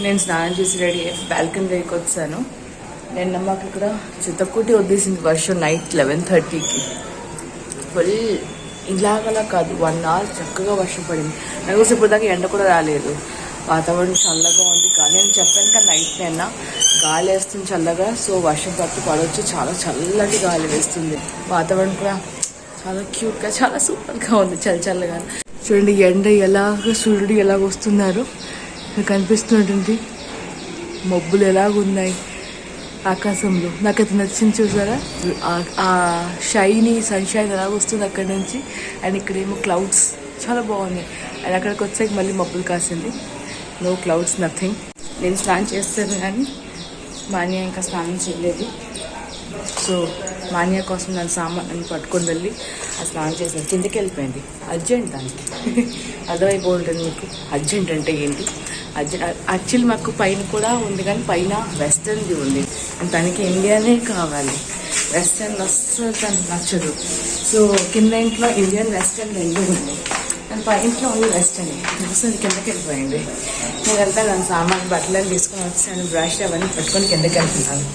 నేను స్నానం చేసి రెడీ అయ్యి బాల్కనీ దగ్గరికి వచ్చాను. నిన్న మాకు ఇక్కడ చిత్తకుటి వదిలేసింది వర్షం నైట్ 11:30కి. ఫుల్ ఇలాగలా కాదు 1 hour చక్కగా వర్షం పడింది. నాకు ఇప్పుడు దాకా ఎండ కూడా రాలేదు. వాతావరణం చల్లగా ఉంది. కానీ నేను చెప్పాను కదా నైట్ నిన్న గాలి వేస్తుంది చల్లగా. సో వర్షం పడవచ్చు. చాలా చల్లటి గాలి వేస్తుంది. వాతావరణం కూడా చాలా క్యూట్గా చాలా సూపర్గా ఉంది. చల్లగా చూడండి. ఎండ ఎలాగ సూర్యుడు ఎలాగ వస్తున్నారు కనిపిస్తున్నటువంటి మబ్బులు ఎలాగున్నాయి ఆకాశంలో. నాకైతే నచ్చింది. చూసారా ఆ షైనీ సన్షైన్ ఎలాగ వస్తుంది అక్కడి నుంచి. అండ్ ఇక్కడేమో క్లౌడ్స్ చాలా బాగున్నాయి. అండ్ అక్కడికి వచ్చాక మళ్ళీ మబ్బులు కాసింది. No clouds nothing. నేను స్నానం చేస్తాను కానీ మాన్యా ఇంకా స్నానం చేయలేదు. సో మాన్యా కోసం నన్ను సామాన్ పట్టుకొని వెళ్ళి ఆ స్నానం చేసాను. కిందకి వెళ్ళిపోయింది. అర్జెంట్ దానికి అర్థమైపోయి ఉంటుంది మీకు అర్జెంట్ అంటే ఏంటి. యాక్చువల్లీ మాకు పైన కూడా ఉంది కానీ పైన వెస్టర్న్ది ఉంది. తనకి ఇండియానే కావాలి. వెస్టర్న్ అస్సలు తనకు నచ్చదు. సో కింద ఇంట్లో ఇండియన్ వెస్టర్న్ రెండు ఉంది. అండ్ పై ఇంట్లో ఉంది వెస్టర్న్. అసలు కిందకి వెళ్ళిపోయింది. నేను వెళ్తాను దాని సామాన్ బట్టలను తీసుకొని వచ్చాను. బ్రష్ అవన్నీ పెట్టుకొని కిందకి వెళ్తున్నాను.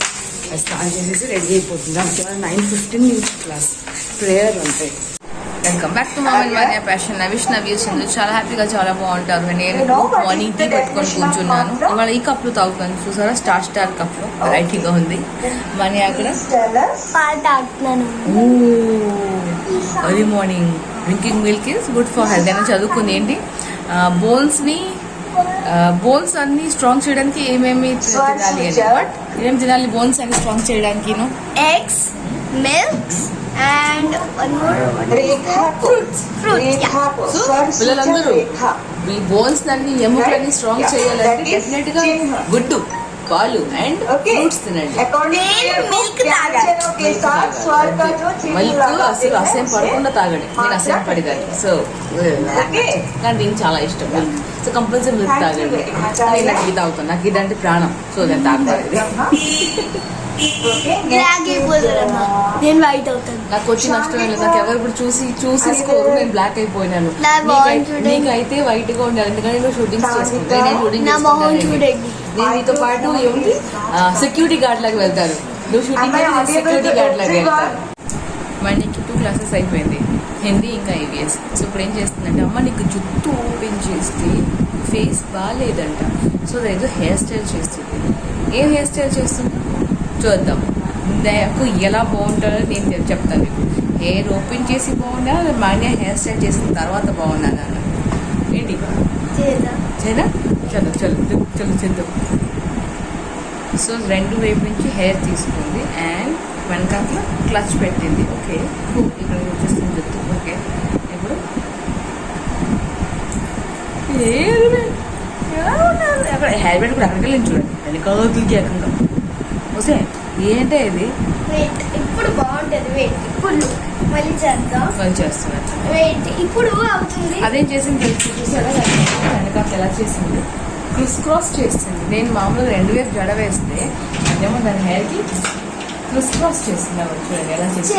స్నానం చేసేసి రెడీ అయిపోతుంది. దానికి 9:15 నుంచి క్లాస్ ప్రేయర్ ఉంటాయి. వెల్కమ్ బ్యాక్ టు మామూలు మాన్యా ఫ్యాషన్. నవ్య సింధు చాలా హ్యాపీగా చాలా బాగుంటారు. నేను మార్నింగ్ టీ పెట్టుకొని కూర్చున్నాను. ఇవాళ ఈ కప్లు తాగుతాను. చూసారా స్టార్ కప్లు వెరైటీగా ఉంది. మాన్యా అక్కడ early morning drinking milk is good for health. నేను చదువుకుంది ఏంటి బోన్స్ అన్ని స్ట్రాంగ్ చేయడానికి ఏమేమి తినాలి అని. బట్ ఏమేమి తినాలి బోన్స్ అన్ని స్ట్రాంగ్ చేయడానికి? Eggs, milks and one more fruits. So పిల్లలందరూ ఈ బోన్స్ అన్ని ఎముకలన్నీ స్ట్రాంగ్ చేయాలంటే డెఫినెట్ గా గుడ్డు, పాలు అండ్ ఫ్రూట్స్ తినండి. మిల్క్ అసలు అసేం పడకుండా తాగండి. నేను అసేం పడిదాన్ని. సో కానీ దీనికి చాలా ఇష్టం మిల్క్. సో కంపల్సరీ మిల్క్ తాగండి. నాకు ఇది తాగుతాను. నాకు ఇదంటే ప్రాణం. సో నేను తాగుతాను. నేను వైట్ అవుతాను. నాకు వచ్చి నష్టం లేదు. నాకు ఎవరు ఇప్పుడు చూసేసుకోరు. నేను బ్లాక్ అయిపోయినాను. నీకైతే వైట్ గా ఉండాలి. ఎందుకంటే నువ్వు షూటింగ్స్ చేసుకుంటాను. నేను షూటింగ్ నేను నీతో పాటు ఏమిటి సెక్యూరిటీ గార్డ్ లాగా వెళ్తాను. నువ్వు షూటింగ్ సెక్యూరిటీ గార్డ్ లాగా వెళ్తాను. మనకి 2 classes అయిపోయింది, హిందీ ఇంకా EVS. సో ఇప్పుడు ఏం చేస్తుందంటే అమ్మ నీకు జుట్టు ఓపెన్ చేస్తే ఫేస్ బాగాలేదంట. సో ఏదో హెయిర్ స్టైల్ చేస్తుంది. ఏం హెయిర్ స్టైల్ చేస్తుందో చూద్దాం. నాకు ఎలా బాగుంటుందో నేను చెప్తాను మీకు. హెయిర్ ఓపెన్ చేసి బాగుండా మాన్యా హెయిర్ స్టైల్ చేసిన తర్వాత బాగున్నా నాన్న ఏంటి చేదా? చలో చేద్దాం. సో 2 వైపు నుంచి హెయిర్ తీసుకుంది అండ్ వెనకాల క్లచ్ పెట్టింది. ఓకే ఇక్కడ వచ్చేస్తుంది జుట్టు. ఓకే ఇప్పుడు అక్కడ హెయిర్ బ్యాండ్ కూడా అక్కడికి వెళ్ళి చూడండి. వెనకాలకి ఏకంగా వస్తే ఏంటే ఇది ఇప్పుడు బాగుంటుంది. వెయిట్ ఇప్పుడు మళ్ళీ చేస్తున్నారు. వెయిట్ ఇప్పుడు అవుతుంది. అదేం చేసింది చూసారా? వెనకాల ఎలా చేసింది? క్రాస్ చేసింది. నేను మామూలుగా 2 వైపు జడ వేస్తే అదేమో దాని హెయిర్కి క్రాస్ చేసింది. చూడండి ఎలా చేసింది.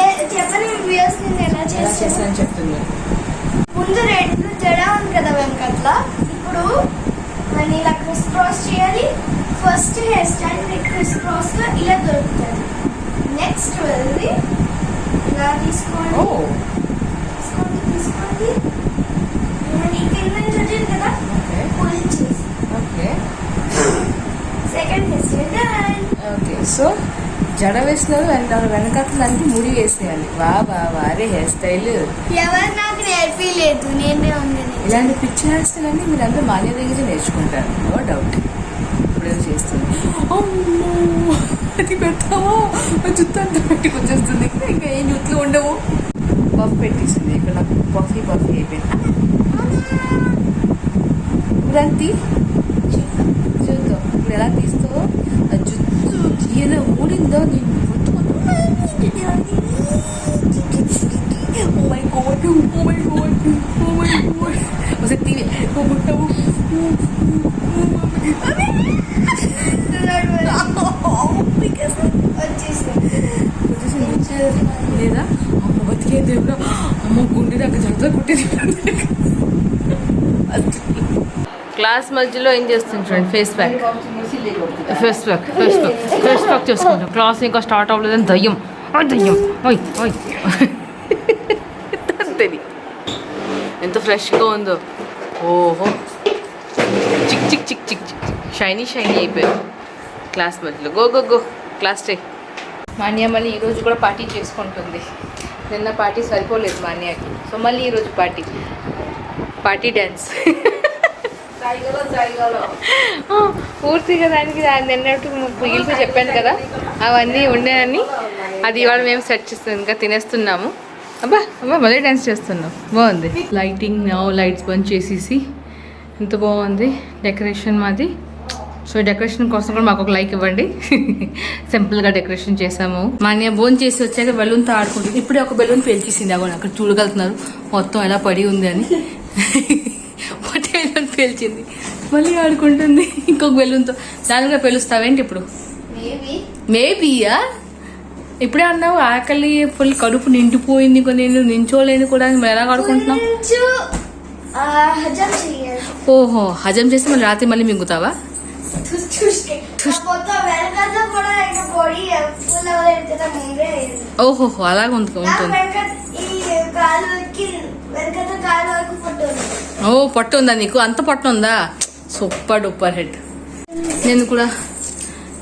ఎలా చేస్తానని చెప్తుంది. ముందు 2 జడ ఉంది కదా వెనకట్ల. ఇప్పుడు మనం ఇలా క్రాస్ చేయాలి. ఫస్ట్ హెయిర్ స్టైల్ క్రాస్ గా ఇలా దొరుకుతుంది. నెక్స్ట్ వెళ్ళి ఇలా తీసుకోండి. కదా second hair style. Okay so జడ వేసినారు అండ్ వెనకాలకి ముడి వేసేయాలి. వారే హెయిర్ స్టైల్ ఎవరు నాకు నేర్పించలేదు. నేనే ఉంది. ఇలాంటి పిచ్చి హెయిర్ స్టైల్ అన్ని మీరు అందరూ మాన్య దగ్గర నేర్చుకుంటారు. No doubt. ఇప్పుడు చేస్తుంది. అది పెడతావా జుత్తు అంతా పెట్టుకు వచ్చేస్తుంది. ఇంకా ఏం జుట్లు ఉండవు. పఫ్ పెట్టేసింది. ఇక్కడ నాకు పఫీ అయిపోయింది. ఇదంతా చూద్దాం ఇప్పుడు ఎలా తీస్తావో. ఆ జుత్తు తీయన ఊడిందో నేను లేదా అమ్మ బతికే దేవుడా అమ్మ గుండె నాకు జరుగుతా కుట్టేది. క్లాస్ మధ్యలో ఏం చేస్తుంది చూడండి, ఫేస్ ప్యాక్ చేసుకుంటాం. క్లాస్ ఇంకా స్టార్ట్ అవ్వలేదని దయ్యం దయ్యం. ఎంత ఫ్రెష్గా ఉందో. ఓహో, చిక్ చిక్ చిక్ చిక్ చిక్ షైనీ అయిపోయావు క్లాస్ మధ్యలో. Go go go class day. Manya మళ్ళీ ఈరోజు కూడా పార్టీ చేసుకుంటుంది. నిన్న పార్టీ సరిపోలేదు మాన్యాకి, సో మళ్ళీ ఈరోజు పార్టీ డ్యాన్స్. పూర్తిగా దానికి నిన్నట్టు మిగిలితే చెప్పాను కదా, అవన్నీ ఉండేనని అది ఇవాళ మేము సెట్ చేస్తాం, ఇంకా తినేస్తున్నాము. అబ్బా మళ్ళీ డ్యాన్స్ చేస్తున్నాం. బాగుంది. లైటింగ్ లైట్స్ బంద్ చేసేసి ఎంత బాగుంది డెకరేషన్ మాది. సో డెకరేషన్ కోసం కూడా మాకు ఒక లైక్ ఇవ్వండి. సింపుల్గా డెకరేషన్ చేసాము. మాన్య బోన్ చేసి వచ్చాక బెలూన్తో ఆడుకుంటుంది. ఇప్పుడే ఒక బెలూన్ పేల్చేసింది. అక్కడ అక్కడ చూడగలుగుతున్నారు మొత్తం ఎలా పడి ఉంది అని. బెలూన్ పేల్చింది, మళ్ళీ ఆడుకుంటుంది ఇంకొక బెలూన్తో. దాని కూడా పేలుస్తావేంటి ఇప్పుడు? మేబీయా? ఇప్పుడే అన్నావు ఆకలి ఫుల్ కడుపు నిండిపోయింది, నేను నించోలేని కూడా. మరి ఎలా ఆడుకుంటున్నావు? ఓహో, హజం చేసి మళ్ళీ రాత్రి మళ్ళీ మింగుతావా? ఓహోహో, అలాగే ఉంటుంది. ఓ పట్టు ఉందా నీకు? అంత పట్టు ఉందా? Super duper head. నేను కూడా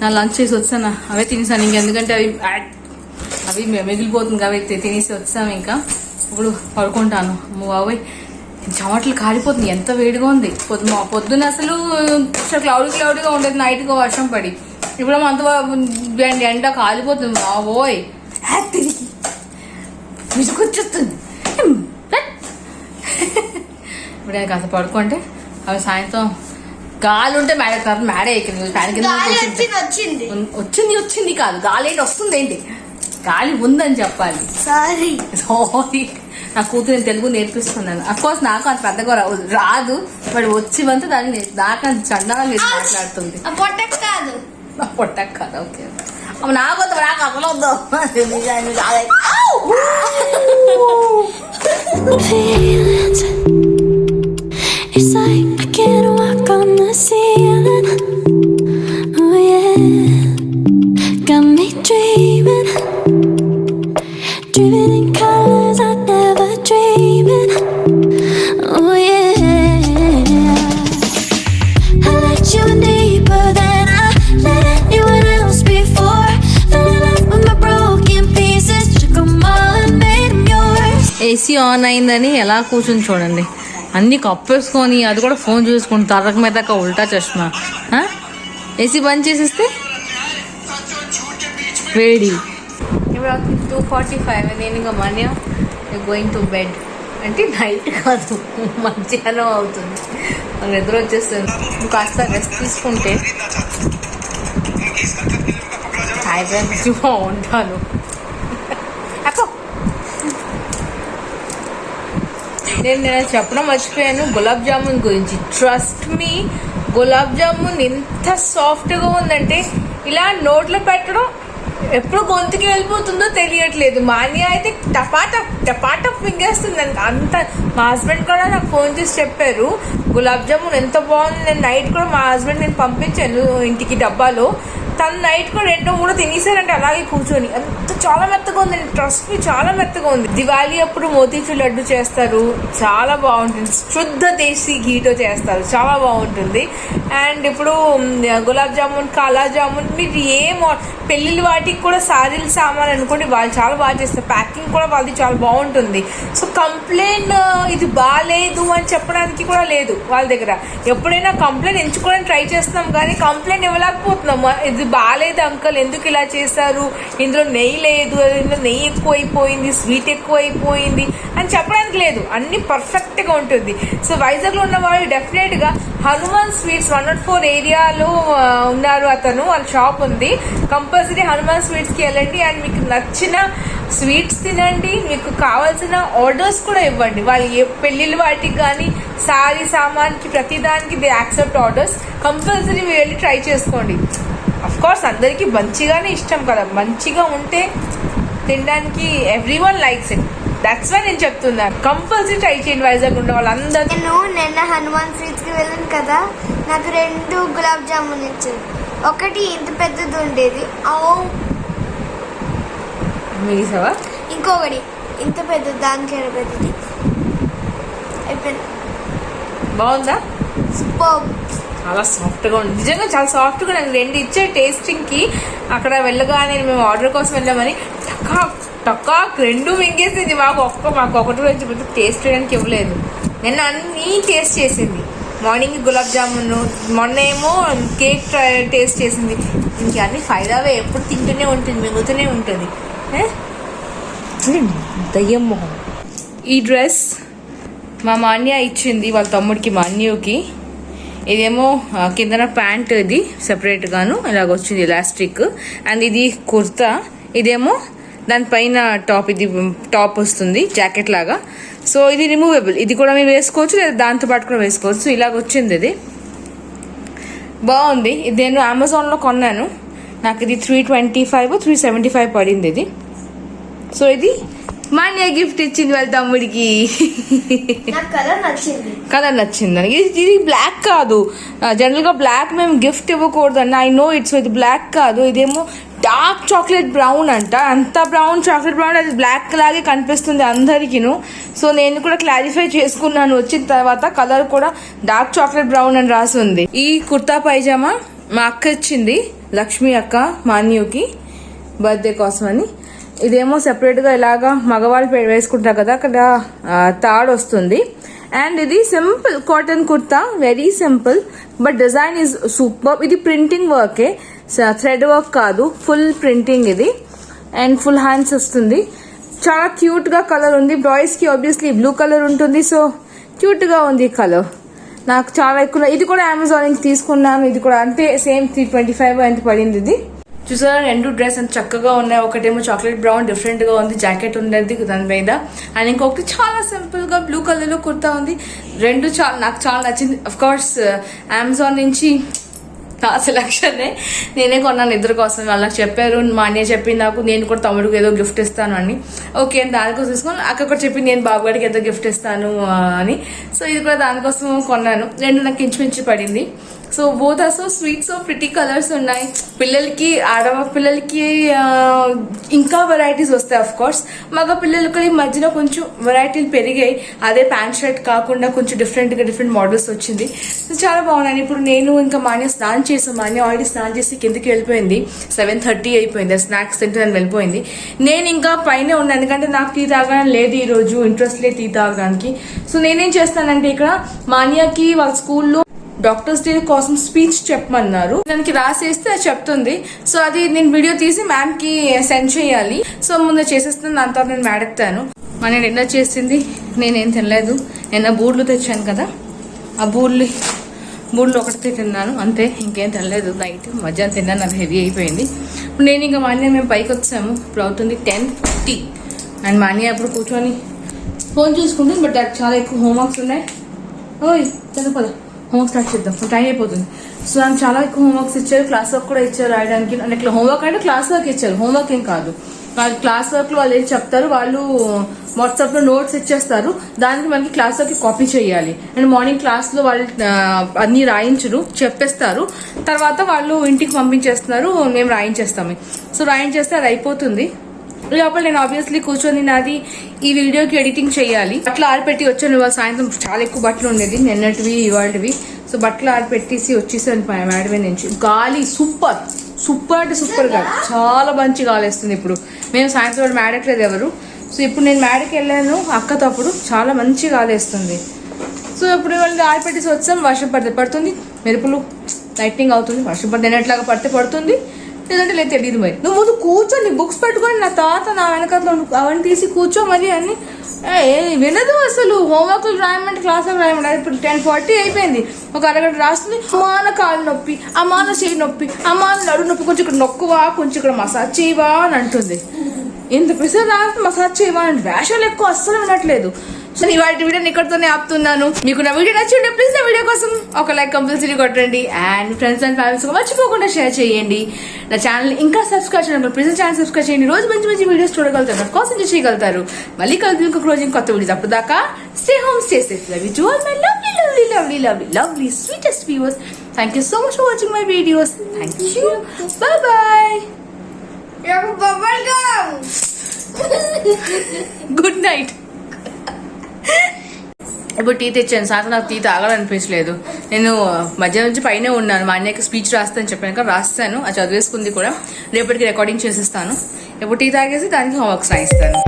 నా లంచ్ చేసి వచ్చాను, అవే తినేసాను. ఇంకెందుకంటే అవి మిగిలిపోతుంది కాబట్టి తినేసి వచ్చాము. ఇంకా ఇప్పుడు పడుకుంటాను. బాబోయ్ చెమటలు కాలిపోతుంది, ఎంత వేడిగా ఉంది. పొద్దున్న అసలు క్లౌడీగా ఉండేది, నైట్గా వర్షం పడి. ఇప్పుడు అంత ఎండ కాలిపోతుంది. బాబోయ్ తిరిగి విసుకొచ్చేస్తుంది. ఇప్పుడు నేను కాస్త పడుకుంటే అవి సాయంత్రం గాలి ఉంటే మేడే ఎక్కింది. ఫ్యాన్ కింద వచ్చింది కాదు, గాలి ఏంటి వస్తుంది ఏంటి? గాలి ఉందని చెప్పాలి. సారీ నా కూతురు నేను తెలుగు నేర్పిస్తున్నాను. అఫ్కోర్స్ నాకు అంత పెద్దగా రాదు, బట్ వచ్చి వంత దాన్ని నాకు అంత చందాగా మాట్లాడుతుంది. పొట్టకు కాదు. ఓకే నాకు అసలు వద్దు. It's like I can't walk on the ceiling. Oh yeah, got me dreaming in colors I never dreamed. Oh yeah, I let you in deeper than I let anyone else before. Fell in love with my broken pieces, took 'em all and made 'em yours. AC on అయిందని ఎలా కూర్చుని చూడండి, అన్ని కప్పేసుకొని అది కూడా phone చూసుకుని తరక మీద ఉల్టా చష్మా. ఏసీ బంద్ చేసేస్తే వేడి. ఇప్పుడు 2:45. నేను ఇంకా మనీ గోయింగ్ టు బెడ్. అంటే నైట్ కాదు, మధ్యాహ్నం అవుతుంది. నాకు నిద్ర వచ్చేస్తుంది. కాస్త రెస్ట్ తీసుకుంటే హైదరాబాద్ బాగుంటాను. నేను చెప్పడం మర్చిపోయాను గులాబ్ జామున్ గురించి. ట్రస్ట్ మీ, గులాబ్ జామున్ ఎంత సాఫ్ట్గా ఉందంటే ఇలా నోట్లో పెట్టడం ఎప్పుడు గొంతుకి వెళ్ళిపోతుందో తెలియట్లేదు. మాన్య అయితే టపాట ఫింగేస్తుంది అంత. మా హస్బెండ్ కూడా నాకు ఫోన్ చేసి చెప్పారు గులాబ్ జామున్ ఎంత బాగుంది. నేను నైట్ కూడా మా హస్బెండ్ నేను పంపించాను ఇంటికి డబ్బాలో. తను నైట్ కూడా 2-3 తినేసారంటే అలాగే కూర్చొని. అంత చాలా మెత్తగా ఉంది. ట్రస్ట్ మీ, చాలా మెత్తగా ఉంది. దివాళీ అప్పుడు మోతీచూర్ లడ్డు చేస్తారు, చాలా బాగుంటుంది. శుద్ధ దేశీ ఘీతో చేస్తారు, చాలా బాగుంటుంది. అండ్ ఇప్పుడు గులాబ్ జామున్, కాలా జామున్, మీరు పెళ్ళిళ్ళ వాటికి కూడా సారీలు సామాన్ అనుకోండి, వాళ్ళు చాలా బాగా చేస్తారు. ప్యాకింగ్ కూడా వాళ్ళది చాలా బాగుంటుంది. సో కంప్లైంట్ ఇది బాగాలేదు అని చెప్పడానికి కూడా లేదు వాళ్ళ దగ్గర. ఎప్పుడైనా కంప్లైంట్ ఎంచుకోవడానికి ట్రై చేస్తున్నాం కానీ కంప్లైంట్ ఇవ్వలేకపోతున్నాం. ఇది బాగాలేదు అంకల్, ఎందుకు ఇలా చేశారు, ఇందులో నెయ్యి లేదు, ఇందులో నెయ్యి ఎక్కువ అయిపోయింది, స్వీట్ ఎక్కువ అయిపోయింది అని చెప్పడానికి లేదు. అన్ని పర్ఫెక్ట్గా ఉంటుంది. సో వైజాగ్లో ఉన్న వాళ్ళు డెఫినెట్గా హనుమాన్ స్వీట్స్ 104 ఏరియాలో ఉన్నారు అతను, వాళ్ళ షాప్ ఉంది. కంపల్సరీ హనుమాన్ స్వీట్స్కి వెళ్ళండి అండ్ మీకు నచ్చిన స్వీట్స్ తినండి. మీకు కావాల్సిన ఆర్డర్స్ కూడా ఇవ్వండి. వాళ్ళు ఏ పెళ్ళిళ్ళ వాటికి కానీ సారీ సామాన్కి ప్రతిదానికి దే యాక్సెప్ట్ ఆర్డర్స్. కంపల్సరీ వెళ్ళి ట్రై చేసుకోండి. అఫ్కోర్స్ అందరికీ మంచిగానే ఇష్టం కదా, మంచిగా ఉంటే తినడానికి everyone likes it. That's why నేను చెప్తున్నాను, కంపల్సరీ ట్రై చేయండి. వైజాగ్ ఉండే వాళ్ళందరూ. నేను నిన్న హనుమాన్ స్వీట్స్కి వెళ్ళాను కదా, నాకు 2 గులాబ్ జామున్ ఇచ్చారు. ఒకటి ఇంత పెద్దది ఉండేది, మిగిసావా? ఇంకొకటి ఇంత పెద్దది, దానికైనా పెద్దది. అయిపోయింది. బాగుందా? సూపర్. చాలా సాఫ్ట్గా ఉంది, నిజంగా చాలా సాఫ్ట్గా. నాకు 2 ఇచ్చే టేస్టింగ్కి. అక్కడ వెళ్ళగానే మేము ఆర్డర్ కోసం వెళ్ళామని టకాక్ 2 మింగేసింది. మాకు ఒకటి వచ్చి టేస్ట్ చేయడానికి ఇవ్వలేదు. నిన్న అన్నీ టేస్ట్ చేసింది. మార్నింగ్ గులాబ్ జామున్, మొన్న ఏమో కేక్ టేస్ట్ చేసింది. ఇంక అన్ని ఫైదావే, ఎప్పుడు తింటూనే ఉంటుంది, మిగుతూనే ఉంటుంది. దయ్యం మొహం. ఈ డ్రెస్ మా మాన్య ఇచ్చింది వాళ్ళ తమ్ముడికి, మా అన్యుకి. ఇదేమో కిందన ప్యాంట్, ఇది సెపరేట్గాను ఇలాగ వచ్చింది ఎలాస్టిక్. అండ్ ఇది కుర్తా, ఇదేమో దానిపైన టాప్, ఇది టాప్ వస్తుంది జాకెట్ లాగా. సో ఇది రిమూవబుల్, ఇది కూడా మీరు వేసుకోవచ్చు, లేదా దాంతో పాటు కూడా వేసుకోవచ్చు. ఇలాగ వచ్చింది, ఇది బాగుంది. ఇది నేను అమెజాన్లో కొన్నాను. నాకు ఇది 325 375 పడింది ఇది. సో ఇది మాన్య గిఫ్ట్ ఇచ్చింది వాళ్ళ తమ్ముడికి. కలర్ నచ్చిందని. ఇది బ్లాక్ కాదు, జనరల్గా బ్లాక్ మేము గిఫ్ట్ ఇవ్వకూడదు అన్న, ఐ నో ఇట్స్. ఇది బ్లాక్ కాదు, ఇదేమో డార్క్ చాక్లెట్ బ్రౌన్ అంట. అంత బ్రౌన్, చాక్లెట్ బ్రౌన్, అది బ్లాక్ లాగే కనిపిస్తుంది అందరికీను. సో నేను కూడా క్లారిఫై చేసుకున్నాను వచ్చిన తర్వాత. కలర్ కూడా డార్క్ చాక్లెట్ బ్రౌన్ అని రాసి ఉంది. ఈ కుర్తా పైజామా మా అక్క ఇచ్చింది, లక్ష్మి అక్క, మాన్యుకి బర్త్డే కోసం అని. ఇదేమో సెపరేట్గా ఇలాగా మగవాళ్ళు వేసుకుంటారు కదా, అక్కడ తాడు వస్తుంది. అండ్ ఇది simple cotton kurta, very simple, but design is super. ఇది ప్రింటింగ్ వర్కే, థ్రెడ్ వర్క్ కాదు, ఫుల్ ప్రింటింగ్ ఇది. అండ్ ఫుల్ హ్యాండ్స్ వస్తుంది. చాలా క్యూట్గా కలర్ ఉంది. బాయ్స్కి ఆబ్వియస్లీ బ్లూ కలర్ ఉంటుంది, సో క్యూట్గా ఉంది ఈ కలర్. నాకు చాలా ఎక్కువ. ఇది కూడా అమెజాన్ నుంచి తీసుకున్నాను. ఇది కూడా అంతే, సేమ్ 325 ఎంత పడింది ఇది. చూసారా 2 డ్రెస్ అంత చక్కగా ఉన్నాయి. ఒకటేమో చాక్లెట్ బ్రౌన్, డిఫరెంట్గా ఉంది, జాకెట్ ఉండేది దాని మీద. అండ్ ఇంకొకటి చాలా సింపుల్గా బ్లూ కలర్లో కుర్తా ఉంది. 2 నాకు చాలా నచ్చింది. అఫ్ కోర్స్ అమెజాన్ నుంచి నా సెలక్షనే, నేనే కొన్నాను ఇద్దరు కోసం. వాళ్ళకి చెప్పారు, మా అన్నయ్య చెప్పింది నాకు, నేను కూడా తమ్ముడికి ఏదో గిఫ్ట్ ఇస్తాను అని. ఓకే అని దానికోసం తీసుకొని, అక్క కూడా చెప్పింది నేను బాబుగాడికి ఏదో గిఫ్ట్ ఇస్తాను అని. సో ఇది కూడా దానికోసం కొన్నాను. 2 నాకు ఇంచుమించు పడింది. So both are so sweet, so pretty colours ఉన్నాయి. పిల్లలకి, పిల్లలకి ఇంకా వెరైటీస్ వస్తాయి. అఫ్ కోర్స్ మగ పిల్లలకి ఈ మధ్యన కొంచెం వెరైటీలు పెరిగాయి. అదే ప్యాంట్ షర్ట్ కాకుండా కొంచెం డిఫరెంట్ మోడల్స్ వచ్చింది. సో చాలా బాగున్నాయి. ఇప్పుడు నేను ఇంకా మాన్య స్నానం చేసాం. మాన్య ఆల్రెడీ స్నానం చేసి కిందకి వెళ్ళిపోయింది. 7:30 అయిపోయింది. స్నాక్స్ తింటే నేను వెళ్ళిపోయింది. నేను ఇంకా పైన ఉన్నాను, ఎందుకంటే నాకు టీ తాగడానికి లేదు ఈరోజు, ఇంట్రెస్ట్ లేదు టీ తాగడానికి. సో నేనేం చేస్తానంటే, ఇక్కడ మాన్యకి వాళ్ళ స్కూల్లో డాక్టర్స్ డే కోసం స్పీచ్ చెప్పమన్నారు. దానికి రాసేస్తే అది చెప్తుంది. సో అది నేను వీడియో తీసి మ్యామ్కి సెండ్ చేయాలి. సో ముందు చేసేస్తాను, దాని తర్వాత నేను అడుగుతాను. నేను డిన్నర్ చేసింది నేనేం తినలేదు. నిన్న బూర్లు తెచ్చాను కదా, ఆ బూర్లు ఒకటి తిన్నాను అంతే, ఇంకేం తినలేదు. నైట్ మధ్యాహ్నం తిన్నాను, అది హెవీ అయిపోయింది. ఇప్పుడు నేను ఇంకా మాన్య మేము పైకి వచ్చాము. ఇప్పుడు అవుతుంది 10:50. అండ్ మాన్య ఇప్పుడు కూర్చొని ఫోన్ చూసుకుంటుంది. బట్ అది చాలా ఎక్కువ హోంవర్క్స్ ఉన్నాయి. ఓయ్ చదువుకోదా, హోంవర్క్ స్టార్ట్ చేద్దాం, టైం అయిపోతుంది. సో నాకు చాలా ఎక్కువ హోంవర్క్స్ ఇచ్చారు, క్లాస్ వర్క్ కూడా ఇచ్చారు రాయడానికి. అంటే ఇట్లా హోంవర్క్ అంటే క్లాస్ వర్క్ ఇచ్చారు, హోంవర్క్ ఏం కాదు. క్లాస్ వర్క్ లో వాళ్ళు ఏం చెప్తారు, వాళ్ళు వాట్సాప్ లో నోట్స్ ఇచ్చేస్తారు, దానికి మనకి క్లాస్ వర్క్ కాపీ చేయాలి. అండ్ మార్నింగ్ క్లాస్ లో వాళ్ళు అన్ని రాయించరు, చెప్పేస్తారు. తర్వాత వాళ్ళు ఇంటికి పంపించేస్తున్నారు, మేము రాయించేస్తాము. సో రాయించేస్తే అది అయిపోతుంది. లోపల నేను ఆబ్వియస్లీ కూర్చొని నాది ఈ వీడియోకి ఎడిటింగ్ చేయాలి. బట్టలు ఆరిపెట్టి వచ్చాను. ఇవాళ సాయంత్రం చాలా ఎక్కువ బట్టలు ఉండేది, నిన్నటివి ఇవాళవి. సో బట్టలు ఆరిపెట్టేసి వచ్చేసాను మేడమే నుంచి. గాలి సూపర్ అంటే సూపర్గా, చాలా మంచి గాలి వేస్తుంది. ఇప్పుడు మేము సాయంత్రం మేడట్లేదు ఎవరు. సో ఇప్పుడు నేను మేడకి వెళ్ళాను అక్కతో, అప్పుడు చాలా మంచి గాలి వేస్తుంది. సో ఇప్పుడు వాళ్ళు ఆరిపెట్టేసి వచ్చాం. వర్షం పడుతుంది, మెరుపులు లైటింగ్ అవుతుంది. వర్షం నిన్నట్లాగా పడుతుంది, లేదంటే లేదు తెలియదు. మరి నువ్వు ముందు కూర్చొని బుక్స్ పెట్టుకొని నా తాత నా వెనకట్లో అవన్నీ తీసి కూర్చో మరి అని వినదు అసలు. హోంవర్క్లు రాయమంటే క్లాసులు రాయమంటే. ఇప్పుడు 10:40 అయిపోయింది, ఒక అరగంట రాస్తుంది. అమ్మాన కాలు నొప్పి, అమ్మాన చేయి నొప్పి, అమ్మాన నడు నొప్పి, కొంచెం ఇక్కడ నొక్కువా, కొంచెం ఇక్కడ మసాజ్ చేయవా అని అంటుంది. ఎంత ప్రెసర్ రాస్తే మసాజ్ చేయవా అంటే వేషాలు ఎక్కువ అస్సలు వినట్లేదు. సో ఇవాళ వీడియోని ఇక్కడితోనే ఆపుతున్నాను. మీకు నా వీడియో నచ్చింటే ప్లీజ్ నా వీడియో కోసం ఒక లైక్ కంపల్సరీ కొట్టండి. అండ్ ఫ్రెండ్స్ అండ్ ఫ్యామిలీస్ మర్చిపోకుండా షేర్ చేయండి. నా ఛానల్ ఇంకా సబ్స్క్రైబ్ చేయడం ప్లీజ్ ఛానల్ సబ్స్క్రైబ్ చేయండి. రోజు మంచి మంచి వీడియోస్ చూడగలుగుతారు, నా కోసం ఎంజాయ్ చేయగలుగుతారు. మళ్ళీ కలుద్దాం ఇంకొక రోజు కొత్త వీడియోస్. అప్పుడు దాకా stay home, stay safe. Love you to all my lovely lovely lovely lovely lovely sweetest viewers. Thank you so much for watching my videos. Thank you. Bye bye. Bubble gum. Good night. ఇప్పుడు tea తెచ్చాను. సాయంత్రం నాకు tea తాగాలనిపించలేదు. నేను మధ్య నుంచి పైనే ఉన్నాను. మా అన్నయ్యకి స్పీచ్ రాస్తాను చెప్పాను కదా, రాస్తాను. అది చదివేసుకుంది కూడా. రేపటికి రికార్డింగ్ చేసేస్తాను. ఇప్పుడు టీ తాగేసి దానికి హోంవర్క్స్ రాయిస్తాను.